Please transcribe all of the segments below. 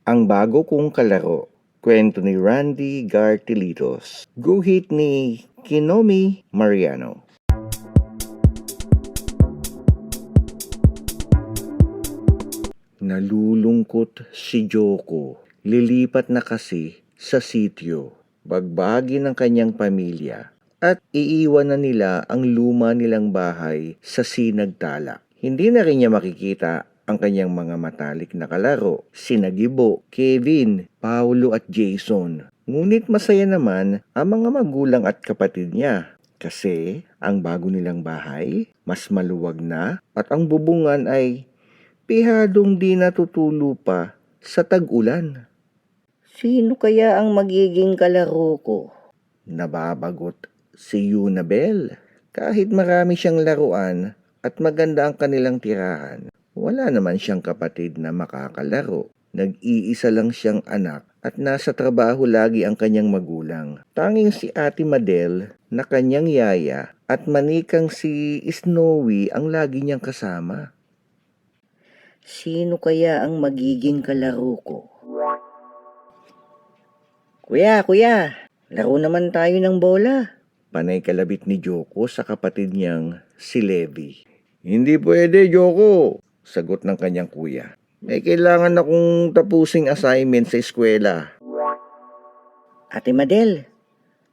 Ang bago kong kalaro, kwento ni Randy Gartilitos, guhit ni Kinomi Mariano. Nalulungkot si Joko. Lilipat na kasi sa sityo, bagbagi ng kanyang pamilya, at iiwan na nila ang luma nilang bahay sa Sinagtala. Hindi na rin niya makikita ang kanyang mga matalik na kalaro, sina Gibo, Kevin, Paulo at Jason. Ngunit masaya naman ang mga magulang at kapatid niya kasi ang bago nilang bahay mas maluwag na at ang bubungan ay pihadong di natutulo pa sa tag-ulan. Sino kaya ang magiging kalaro ko? Nababagot si Yunabel. Kahit marami siyang laruan at maganda ang kanilang tirahan, wala naman siyang kapatid na makakalaro. Nag-iisa lang siyang anak at nasa trabaho lagi ang kanyang magulang. Tanging si Ate Madel na kanyang yaya at manikang si Snowy ang lagi niyang kasama. Sino kaya ang magiging kalaro ko? Kuya, laro naman tayo ng bola. Panay kalabit ni Joko sa kapatid niyang si Levi. Hindi pwede, Joko, sagot ng kanyang kuya. May kailangan akong tapusing assignment sa eskwela. Ate Madel,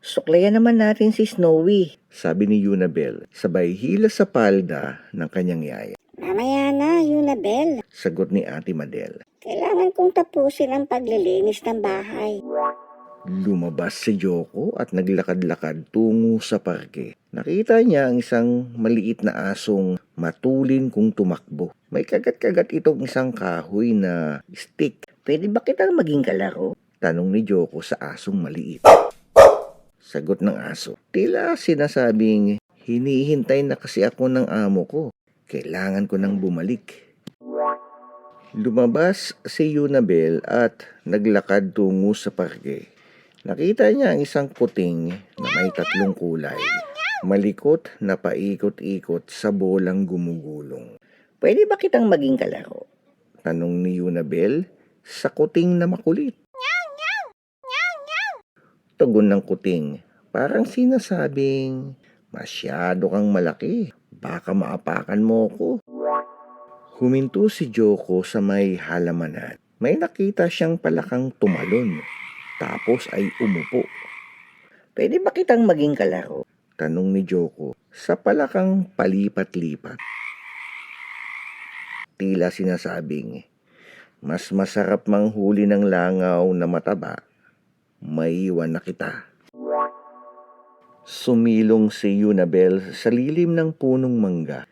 suklayan naman natin si Snowy, sabi ni Yunabel, sabay hila sa palda ng kanyang yaya. Mamaya na, Yunabel. Sagot ni Ate Madel. Kailangan kong tapusin ang paglilinis ng bahay. Lumabas si Joko at naglakad-lakad tungo sa parke. Nakita niya ang isang maliit na asong matulin kung tumakbo. May kagat-kagat itong isang kahoy na stick. Pwede ba kitang maging kalaro? Tanong ni Joko sa asong maliit. Sagot ng aso. Tila sinasabing, hinihintay na kasi ako ng amo ko. Kailangan ko nang bumalik. Lumabas si Yunabel at naglakad tungo sa parke. Nakita niya ang isang kuting na may tatlong kulay. Malikot na paikot-ikot sa bolang gumugulong. Pwede ba kitang maging kalaro? Tanong ni Yunabel sa kuting na makulit. Tugon ng kuting, parang sinasabing, masyado kang malaki. Baka maapakan mo ko. Huminto si Joko sa may halamanan. May nakita siyang palakang tumalon. Tapos ay umupo. Pwede ba kitang maging kalaro? Tanong ni Joko sa palakang palipat-lipat. Tila sinasabing, mas masarap manghuli ng langaw na mataba. Maiwan na kita. Sumilong si Yunabel sa lilim ng punong mangga.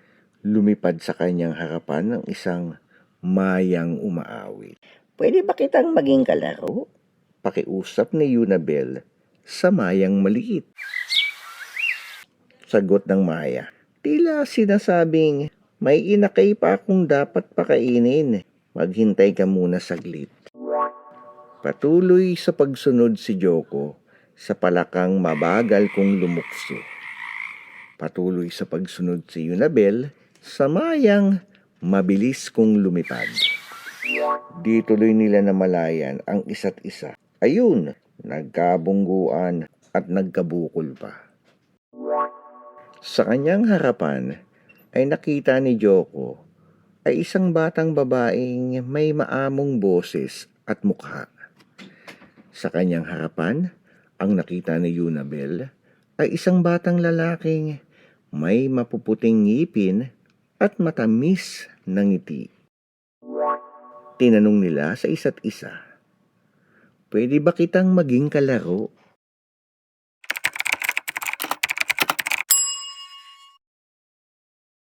Lumipad sa kanyang harapan ng isang mayang umaawit. Pwede ba kitang maging kalaro? Pakiusap ni Yunabel sa mayang maliit. Sagot ng maya. Tila sinasabing, may inakay pa akong dapat pakainin. Maghintay ka muna saglit. Patuloy sa pagsunod si Joko sa palakang mabagal kong lumukso. Patuloy sa pagsunod si Yunabel sa mayang mabilis kong lumipad. Di tuloy nila namalayan ang isa't isa. Ayun, nagkabungguan at nagkabukol pa. Sa kanyang harapan ay nakita ni Joko ay isang batang babaeng may maamong boses at mukha. Sa kanyang harapan, ang nakita ni Yunabel ay isang batang lalaking may mapuputing ngipin at matamis na ngiti. Tinanong nila sa isa't isa, pwede ba kitang maging kalaro?